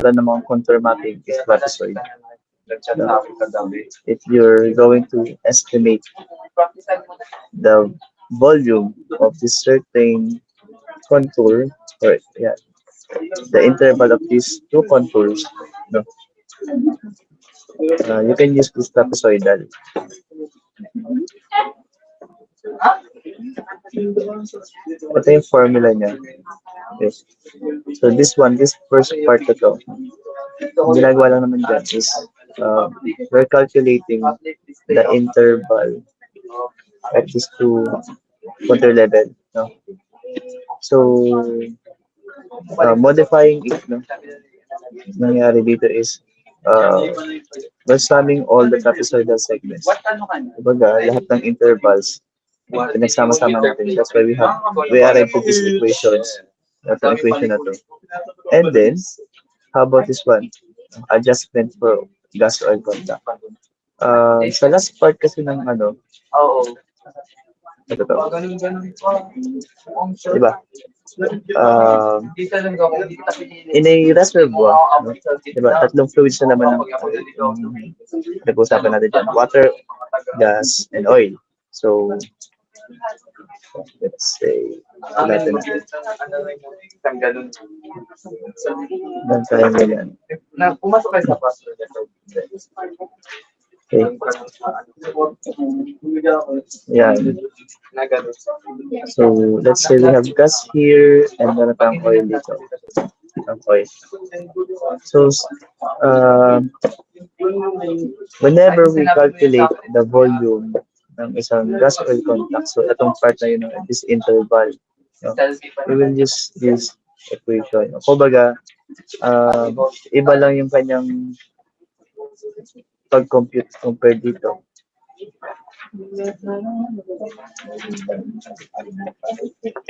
wala namang contour mapping is trapezoid. No? If you're going to estimate the volume of this certain contour, or yeah, the interval of these two contours, no, you can use this trapezoidal. Ito yung formula niya. Okay. So this first part na to, ang ginagawa lang naman dyan is we're calculating the interval at these two contour level. No? So, modifying it, no? Nangyari dito is we're summing all the trapezoidal segments. Kumbaga, lahat ng intervals, pinagsama-sama natin. That's why we arrived to these equations. Itong equation na to. And then, how about this one? Adjustment for gas oil contact. Sa last part kasi ng ano, ito to. Diba? In a reservoir, no? Diba? Tatlong fluids na naman ang nag-uusapan natin dyan. Water, gas, and oil. So, let's say, natin dan tayo ganyan. Okay. Yeah. So, let's say we have gas here and meron tayong oil dito. Oil. So, whenever we calculate the volume ng isang gas oil contact, so itong part na yun, this interval, no, we will use this equation. Kumbaga, iba lang yung kanyang pag-compute compared dito.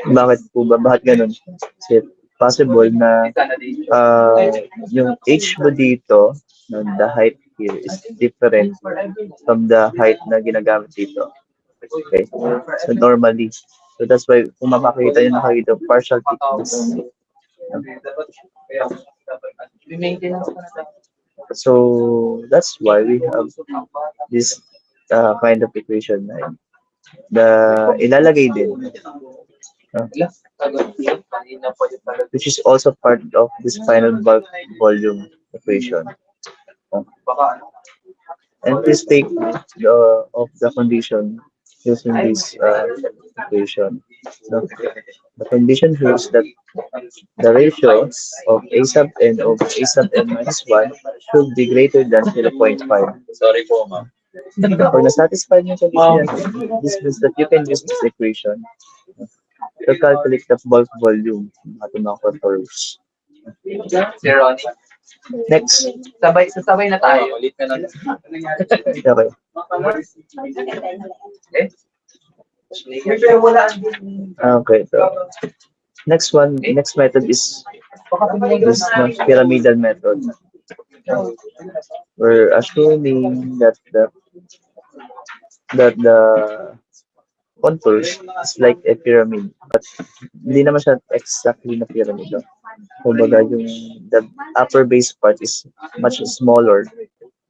Bakit po ba? Bakit ganun? Kasi possible na yung H mo dito, no, the height here is different from the height na ginagamit dito. Okay? So normally, so that's why kung makakita nyo nakakita partial thickness. So that's why we have this kind of equation na ilalagay din, which is also part of this final bulk volume equation. And please take of the condition using this equation. So, the condition here is that the ratio of A sub n over A sub n minus 1 should be greater than 0.5. Sorry po, ma'am. Pag na-satisfy nyo sa this means that you can use this equation to calculate the bulk volume ng ating mga contours. Sir Ronnie. Next. Sasabay na tayo. Ulit na lang. Okay. Okay, so next method is this pyramidal method. We're assuming that the contours is like a pyramid, but hindi naman siya exactly na pyramid. No? Kumbaga yung the upper base part is much smaller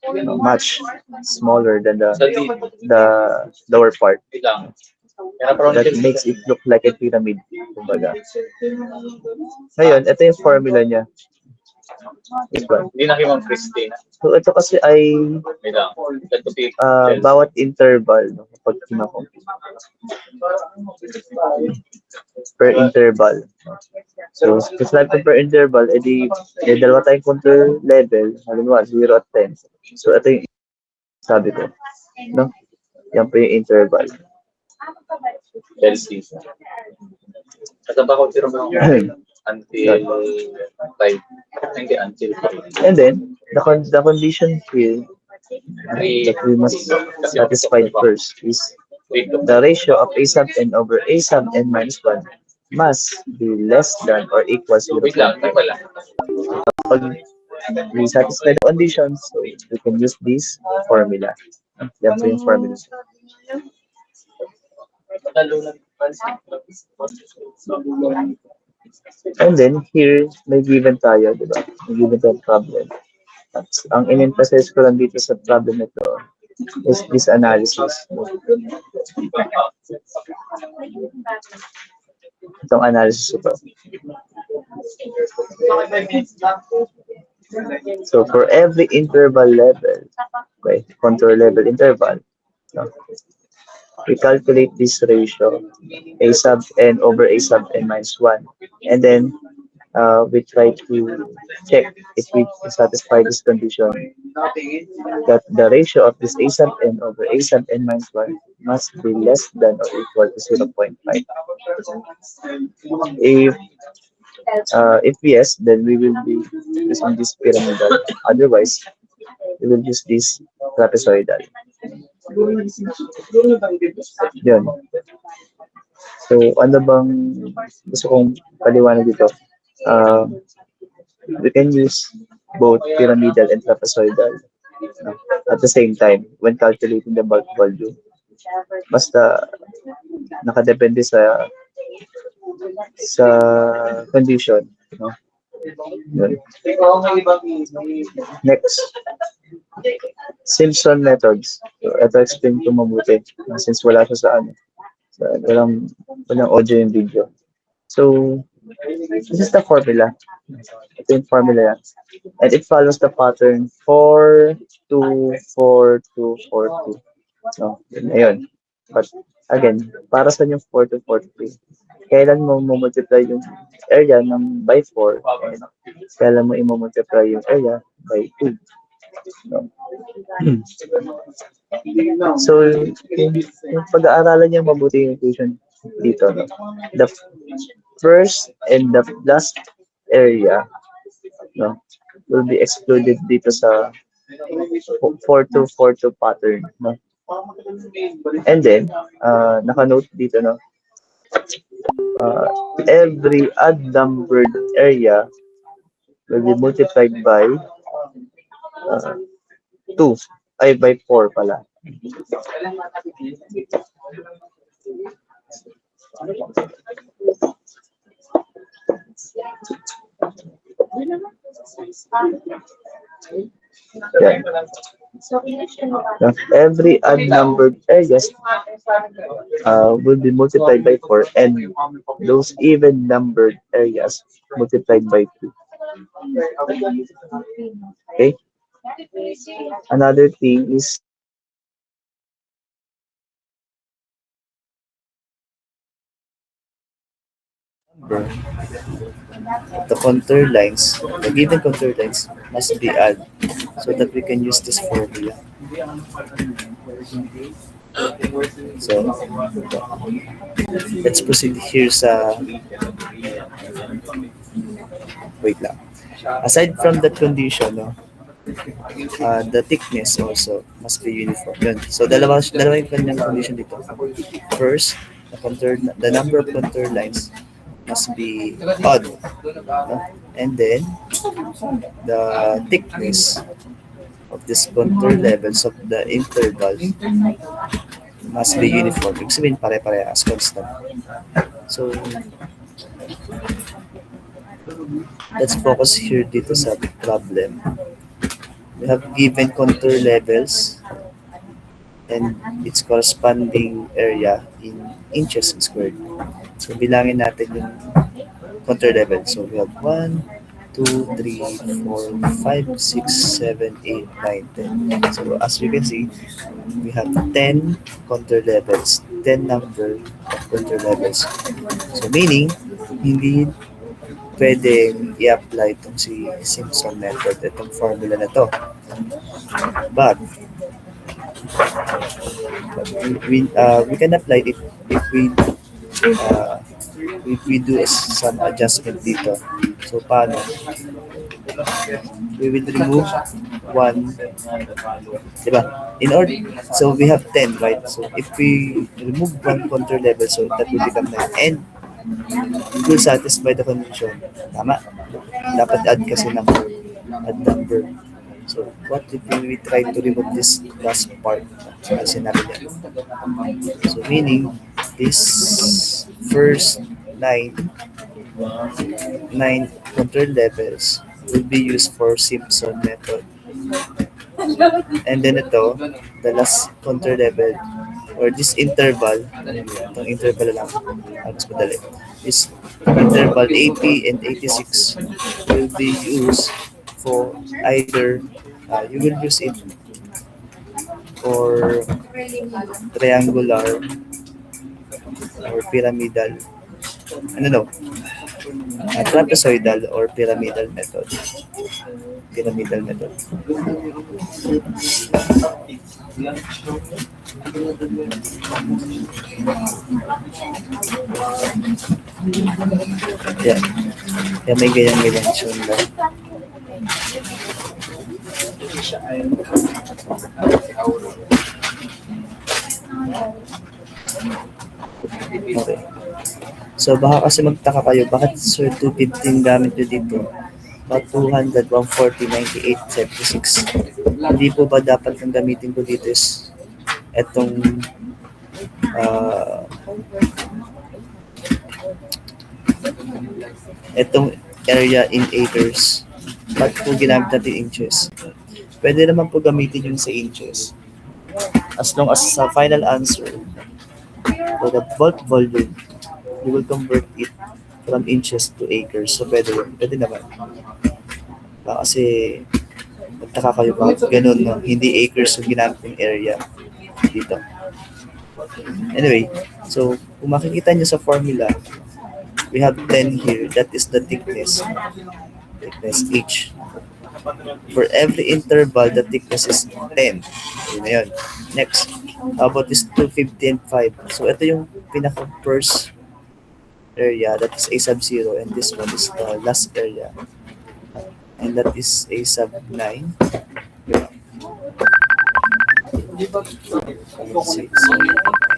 than the lower part. That makes it look like a pyramid. Kumbaga. Ngayon, ito yung formula niya. Hindi na kimang Christine. So, ito kasi ay bawat interval, no, pag kinakompute. Per interval. So, prescribe ko per interval, edi dalawa tayong contour level, halimbawa 0 at 10. So, ito yung sabi ko. No? Yan po yung interval. LC. Ito ba kung mo until 5? Hindi, until 5. And then, the condition here that we must satisfy first is the ratio of A sub n over A sub n minus 1 must be less than or equal to 0.5. Pag we satisfy the conditions, so we can use this formula. Yan po yung formula. And then, here, may given tayo, di ba? May given tayo problem. At ang in-emphasize ko lang dito sa problem nito is this analysis. Itong analysis ito. So, for every interval level, okay, contour level interval, no, we calculate this ratio, a sub n over a sub n minus 1. And then, we try to check if we satisfy this condition that the ratio of this a sub n over a sub n minus 1 must be less than or equal to 0.5. If yes, then we will be using this pyramidal. Otherwise, we will use this trapezoidal. Yun. So, ano bang gusto kong paliwanag dito? We can use both pyramidal and trapezoidal at the same time when calculating the bulk volume. Basta nakadepende sa condition, no? Yun. Next, Simpson methods. So, ito explain ko mabuti since wala siya sa ano. So, walang audio and video. So, this is the formula. Ito yung formula yan. And it follows the pattern 4, 2, 4, 2, 4, 2. So, yun, ayun. But, again, para sa yung 4 to 4, 2. Kailan mo multiply yung area ng by 4 and kailan mo i-multiply yung area by 2. So, yung pag-aaralan niya mabuti yung equation dito. No? The first and the last area, no, will be excluded dito sa 4-2-4-2 pattern. No? And then, naka-note dito, no? Every odd numbered area will be multiplied by 2, ay by 4 pala. Yeah. Every odd numbered areas will be multiplied by 4 and those even numbered areas multiplied by 2. Okay? Another thing is the contour lines, the given contour lines must be added so that we can use this formula. So, let's proceed here sa wait lang. Aside from that condition, no, the thickness also must be uniform. Yun. So, dalawa yung kanyang condition dito. First, the number of contour lines must be odd. No? And then, the thickness of this contour levels of the intervals must be uniform. Ibig sabihin, pare-parehas, constant. So, let's focus here dito sa problem. We have given contour levels and its corresponding area in inches squared. So, bilangin natin yung contour level. So, we have 1, 2, 3, 4, 5, 6, 7, 8, 9, 10. So, as you can see, we have 10 contour levels, 10 number of contour levels. So, meaning, hindi pwedeng i-apply itong si Simpson method, itong formula na to. But we can apply it if we do some adjustment dito. So, paano? We will remove one, diba? So we have 10, right? So if we remove one contour level, so that will become 9. And it will satisfy the condition. Tama? Dapat add kasi number. Add number. So what if we try to remove this last part? Kasi natin yan. So meaning, this first 9 9 contour levels will be used for Simpson method. And then ito, the last contour level or this interval, itong interval lang, mas madali, is interval 80 and 86 will be used for either you will use it for triangular or pyramidal, ano no, trapezoidal or pyramidal method. Pyramidal method. Yan. Yan may ganyan-ganyan siya lang. Okay. So baka kasi magtaka kayo, bakit sir 215 gamit nyo dito? About 200, 140, 98, 76. Hindi po ba dapat ang gamitin ko dito is etong etong area in acres. Bakit po ginamit natin inches? Pwede naman po gamitin yung sa inches. As long as sa final answer, for the bulk volume, you will convert it from inches to acres. So, pwede naman. Kasi, magtaka kayo ba? Ganun, no? Hindi acres yung ginamit yung area dito. Anyway, so, kung makikita nyo sa formula, we have 10 here. That is the thickness. Thickness H. For every interval, the thickness is 10. Yun na yun. Next, how about this 250 and 5? So, ito yung pinaka-first area, that is A sub 0, and this one is the last area. And that is A sub 9.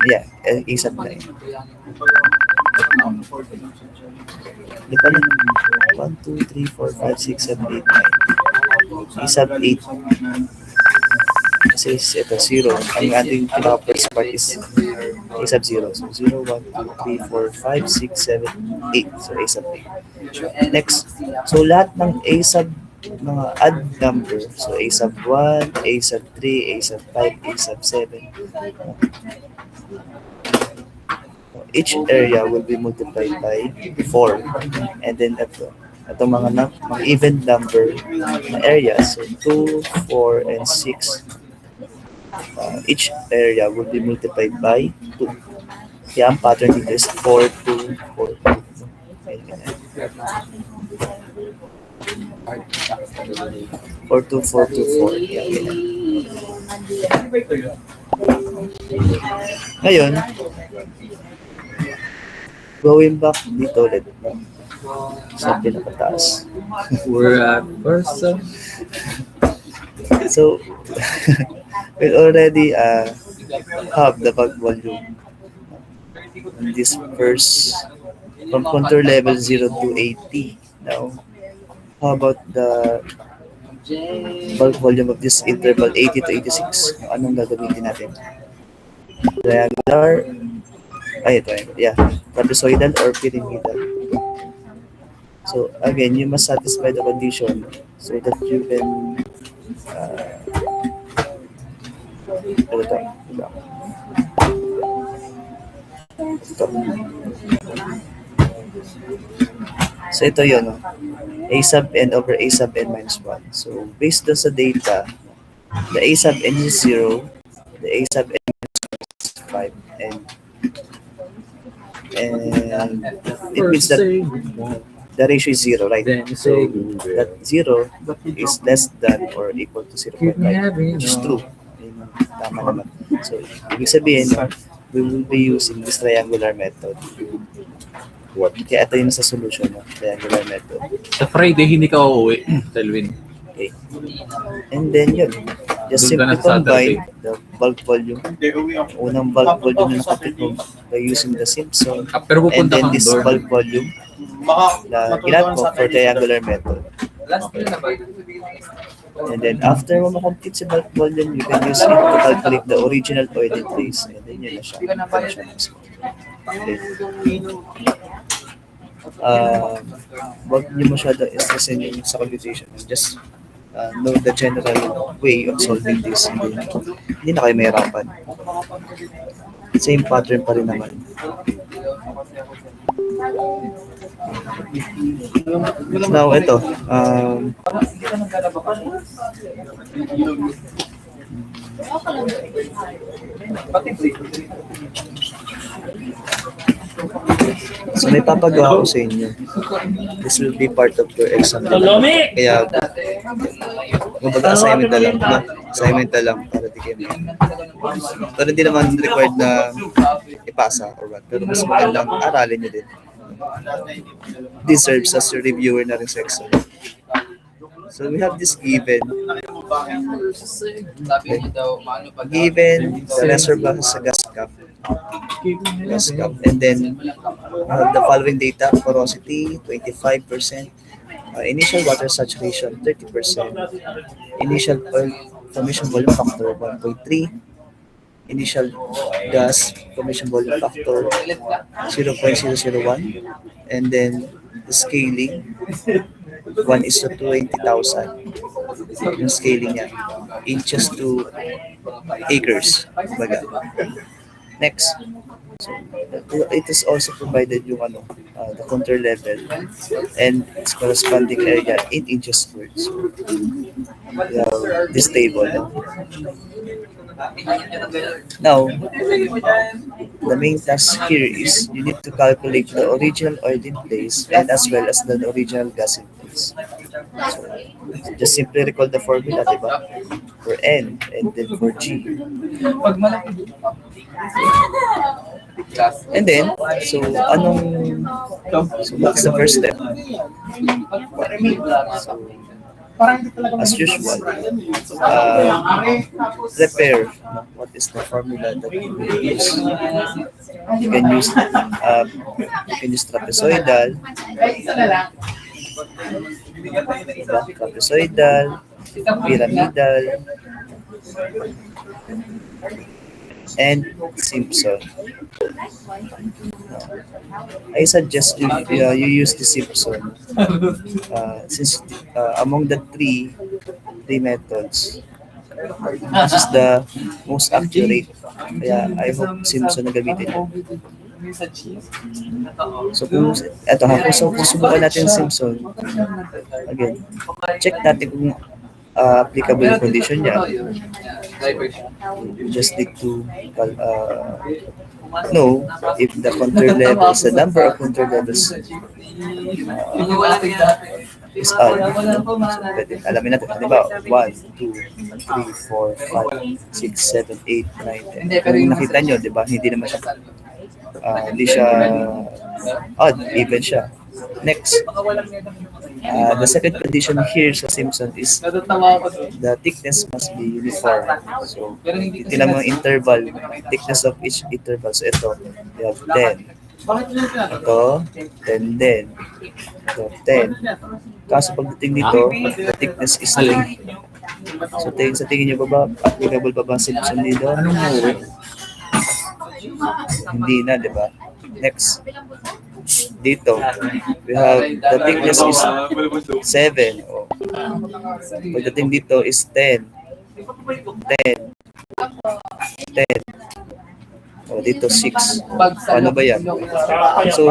Yeah, A sub 9. Di pa lang. 1, 2, 3, 4, 5, 6, 7, 8, 9. A sub 8. Kasi ito, 0. Ang ating pinaka-first part is A sub 0. So, 0, 1, 2, 3, 4, 5, 6, 7, 8. So, A sub 8. Next. So, lahat ng A sub mga odd number. So, A sub 1, A sub 3, A sub 5, A sub 7. Each area will be multiplied by 4. And then ito mga even number na areas. So 2, 4, and 6. Each area will be multiplied by 2. Kaya ang pattern dito is 4, 2, 4, 2. 4, 2, 4, 2, 4. Ngayon, going back dito ulit sa pinakataas. We're at first. So, we already have the bulk volume in this first from contour level 0 to 80. Now, how about the bulk volume of this interval 80 to 86? Anong gagamitin natin? Triangular, trapezoidal or pyramidal. So again, you must satisfy the condition so that you can So ito yun, no? A sub n over A sub n minus 1. So based on sa data, the A sub n is 0, the A sub n is 5, and it means that the ratio is 0, right? So that 0 is less than or equal to 0.5, which is true. Tama naman. So, ibig sabihin, we will be using this triangular method. Kaya ito yung sa solution, no? Triangular method. Sa Friday, hindi ka uuwi, Telvin. Okay. And then yun, just Doon ka simply na sa Saturday. combine the bulk volume. Unang bulk volume na nakapit mo by using the Simpson. Pero And pupunta then kang this door. bulk volume na ginamit mo for triangular method. And then after mo makomplete si bulk volume, you can use it to calculate the original oil trace. And then yun na siya. Okay. wag niyo masyado stressin yung sa computation. Just know the general way of solving this. Hindi na kayo mahirapan. Same pattern pa rin naman. Now, ito. So, may papagawa ko sa inyo. This will be part of your exam. Kaya, kumbaga assignment na lang. No? Assignment na lang para di kayo. Pero hindi naman required na ipasa or what. Pero mas magandang aralin nyo din. This serves as your reviewer na rin sa exam. So we have this given. Given the reservoir sa gas cap. And then we have the following data: porosity 25%, initial water saturation 30%, initial oil formation volume factor 1.3, initial gas formation volume factor 0.001, and then the scaling 1:20,000 yung scaling niya, inches to acres. Baga. Next, so it is also provided yung the contour level and its corresponding area in inches squared. So, this table. Now, the main task here is you need to calculate the original oil in place and as well as the original gas in place. So, just simply recall the formula, diba? For N and then for G. And then, so what's the first step? So, as usual, prepare what is the formula that you will use. You can use trapezoidal, pyramidal, and Simpson. I suggest you use the Simpson since among the three methods, this is the most accurate. Kaya I hope Simpson na gamitin mo. So kung susubukan natin Simpson, again, check natin kung applicable yung condition niya. You just need to know if the contour levels, the number of contour levels is odd. So, alamin natin, di ba? 1, 2, 3, 4, 5, 6, 7, 8, 9, 10. Kung nakita nyo, di ba? Hindi naman siya hindi siya odd, even siya. Next, the second condition here sa Simpson is the thickness must be uniform. So, tinan mo ang interval, thickness of each interval. So, ito, you have 10. Ito, 10 din. Ito, 10. Kaso pagdating dito, the thickness is 3. So, sa tingin nyo ba applicable ba Simpson dito? Hindi na, di ba? Next, dito, we have the thickness is 7. Oh. Pagdating dito is 10. 10. 10. O, dito 6. Ano ba yan? So,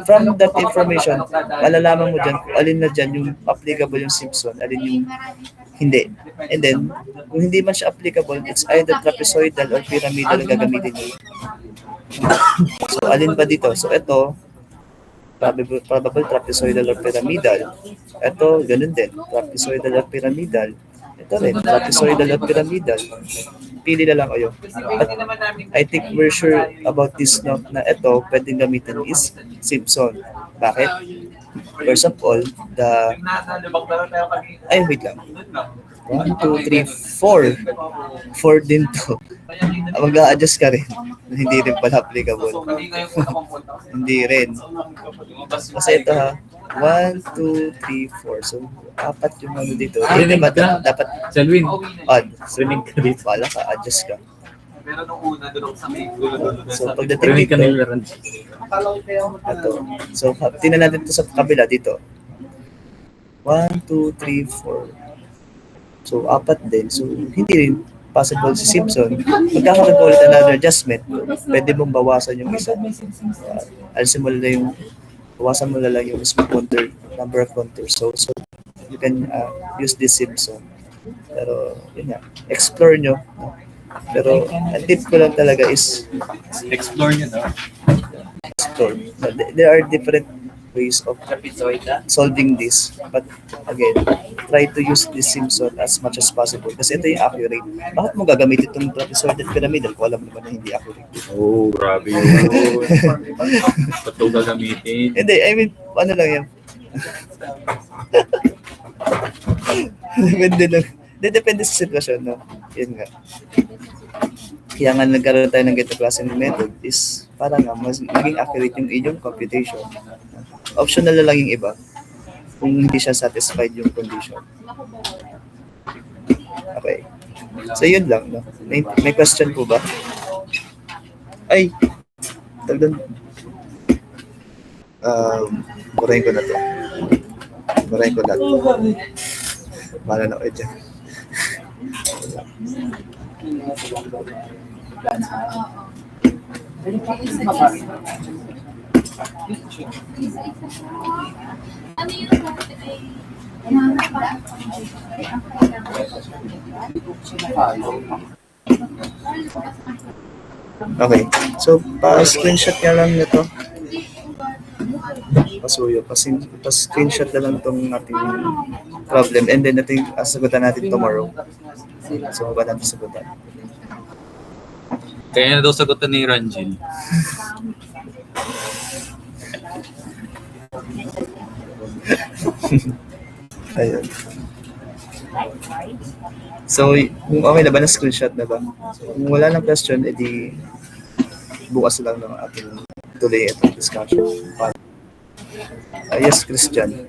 from that information, malalaman mo dyan kung alin na dyan yung applicable yung Simpson, alin yung hindi. And then, kung hindi man siya applicable, it's either trapezoidal or pyramidal ang gagamitin nyo. So, alin ba dito? So, ito, probable trapezoidal or pyramidal. Ito, ganun din. Trapezoidal or pyramidal. Ito rin, trapezoidal or pyramidal. Pili na lang kayo. But I think we're sure about this no, na ito, pwedeng gamitin is Simpson. Bakit? First of all, wait lang. 1, 2, 3, 4. 4 din to. Mag-a-adjust ka rin. Hindi rin pala applicable. Hindi rin. Kasi ito ha, 1, 2, 3, 4. So, 4 yung ano dito. Dapat Selwyn, odd. swimming ka dito. Wala ka, adjust ka. Pero nung una, doon ako sa may dulo-dulo. So pagdating Rinig ka dito, nila rin. ito. So tingnan natin ito sa kabila dito. 1, 2, 3, 4. So apat din. So hindi rin possible si Simpson. Magkakaroon ka ulit another adjustment. Pwede mong bawasan yung isa. Alisin mo na yung bawasan mo na lang yung mismo counter, number of counters. So you can use this Simpson. Pero yun nga, explore nyo. No? Pero ang tip ko lang talaga is Explore nyo daw. explore. There are different ways of solving this. But again, try to use this Simpson as much as possible. Kasi ito yung accurate. Bakit mo gagamitin itong trapezoidal pyramidal kung alam naman na hindi accurate? Oh, grabe yun. Ba't ito gagamitin? Hindi, I mean, ano lang yan. Depende lang. Depende sa sitwasyon, no? Yun nga. Kaya nga nagkaroon tayo ng ganito klaseng method is para nga mas maging accurate yung inyong computation. Optional na lang yung iba kung hindi siya satisfied yung condition. Okay. So yun lang, no? May question po ba? Ay! Talagang burahin ko na to. Burahin ko na to. Para na ko dyan. Ano yung Okay. So, pa-screenshot nga lang nito. Pasuyo. Pa-screenshot na lang itong ating problem. And then, ito yung sagutan natin tomorrow. So, ba natin sagutan? Kaya na daw sagutan ni Ranjil. Ayun. So, kung okay na ba, na-screenshot na ba? So, kung wala ng question, edi bukas lang ng ating tuloy itong discussion. Yes, Christian.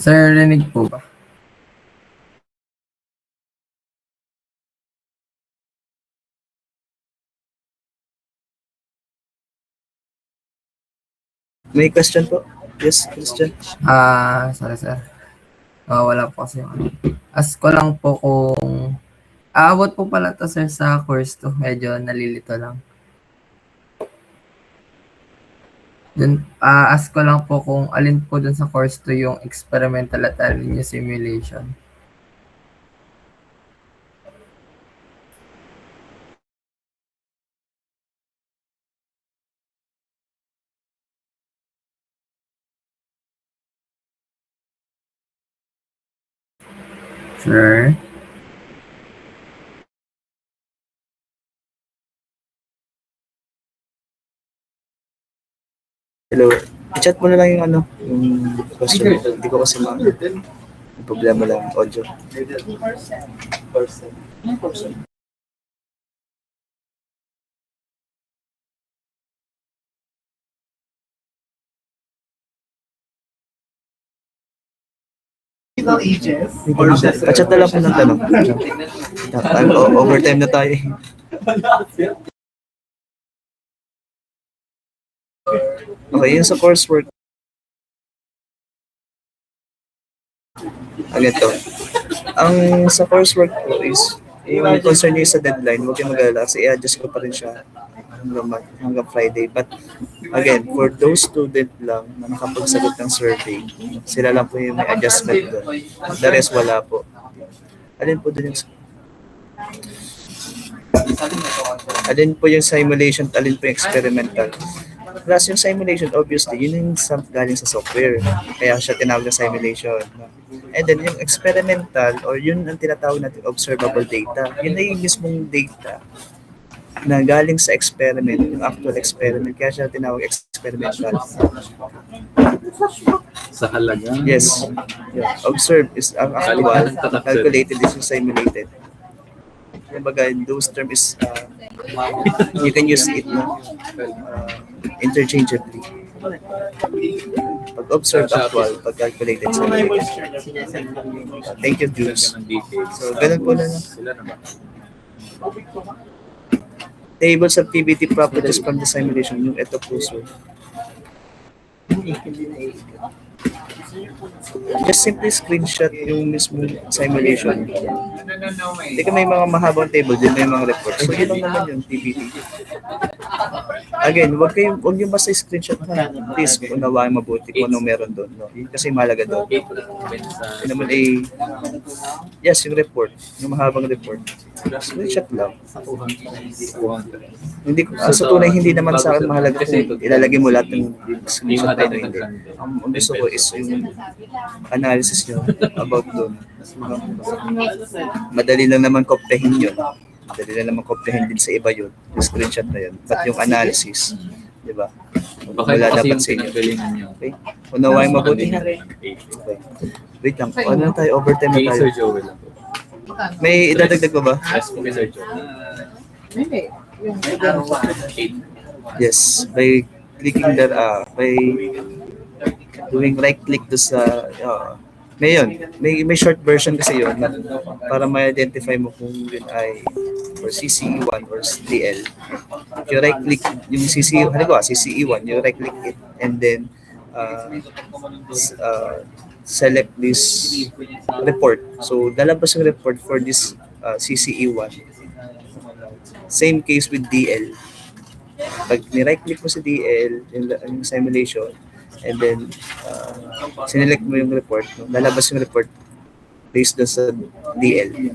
Sir, rinig po ba? May question po? Yes, Christian. Sorry sir. Wala po kasi yung ano. Ask ko lang po kung aabot po pala to sir sa course to. Medyo nalilito lang. Dun, ask ko lang po kung alin po dun sa course to yung experimental at alin yung simulation. Sure. Hello. I-chat mo na lang yung ano, yung question. Hindi ko kasi yung problema lang audio. Pa-chat na lang po ng tanong. Overtime na tayo. Okay, yun sa coursework. Ganito. Ang sa coursework ko is, yung concern nyo sa deadline, huwag kayong mag-alala kasi i-adjust ko pa rin siya hanggang Friday. But again, for those student lang na nakapagsagot ng survey, sila lang po yung may adjustment doon. The rest wala po. Alin po dun yung simulation, alin po yung experimental. Plus yung simulation, obviously, yun yung galing sa software. Kaya siya tinawag na simulation. And then yung experimental, or yun ang tinatawag natin observable data. Yun na yung mismong data na galing sa experiment, yung actual experiment. Kaya siya tinawag experimental. Sa halaga? Yes. Yeah. Observe is ang actual, calculated is yung simulated. Kumbaga, those terms is, you can use it interchangeably. Pag observed actual, pag calculated sa thank you, Jules. Ng details. So, ganun po na lang. Sila na ba? Tables of PBT properties from the simulation. Yung ito po, sir. Just simply screenshot yung mismo simulation. Hindi ka may mga mahabang table, din may mga reports. So, yun lang naman yung PBT. Again, wag yung basta screenshot ha. Please, unawain mabuti kung ano meron doon. No? Yun kasi mahalaga doon. Yun naman ay, yes, yung report. Yung mahabang report. Screenshot lang. Hindi ko, sa tunay, hindi naman sa akin mahalaga kung ilalagay mo lahat ng screenshot na ito. Hindi. Ang gusto ko is yung analysis nyo about doon. Madali lang naman kopyahin yun. Madali lang naman kopyahin din sa iba yun. Yung screenshot na yun. But yung analysis, di ba? Baka Wala kasi dapat yung sa inyo. pinagalingan nyo. Okay? Unawain mabuti ha. Okay. Wait lang. Ano na tayo? Overtime na Kay tayo. Sir Joel lang po. May idadagdag pa ba? Yes, po kay Sir Joel. Yes. By clicking that, by doing right click do sa, may short version kasi yun para ma-identify mo kung yun ay or CCE1 or DL. If you right click yung CCE, halimbawa CCE1, you right click it and then select this report. So, lalabas yung report for this CCE1. Same case with DL. Pag ni-right click mo sa DL, yung simulation, and then sinelect mo yung report, no? Lalabas yung report based doon sa DL.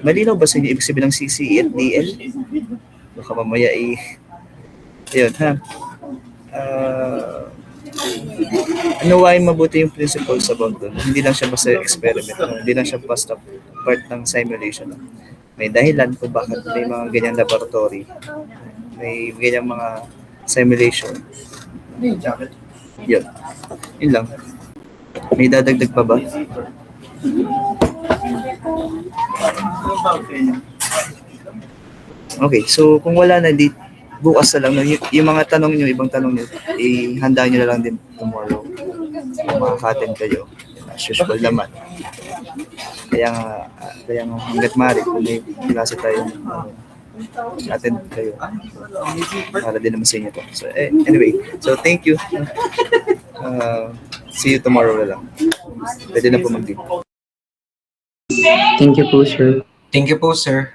Malinaw ba sa inyo ibig sabihin ng CCE at DL? Baka mamaya ayun ha. Anuwain mabuti yung principles about doon. Hindi lang siya basta experiment, no? Hindi lang siya basta part ng simulation. No? May dahilan kung bakit may mga ganyang laboratory, may ganyang mga simulation. Yun. Yun lang. May dadagdag pa ba? Okay, so kung wala na, bukas na lang. Yung mga tanong nyo, ibang tanong nyo, ihanda nyo na lang din tomorrow. Kung makaka-attend kayo. As usual naman. Kaya nga hanggat maaari, kung may klase tayo, attend kayo. Para din naman sa inyo to. So, anyway, so thank you. See you tomorrow na lang. Pwede na po mag-leave. Thank you po, sir. Thank you po, sir.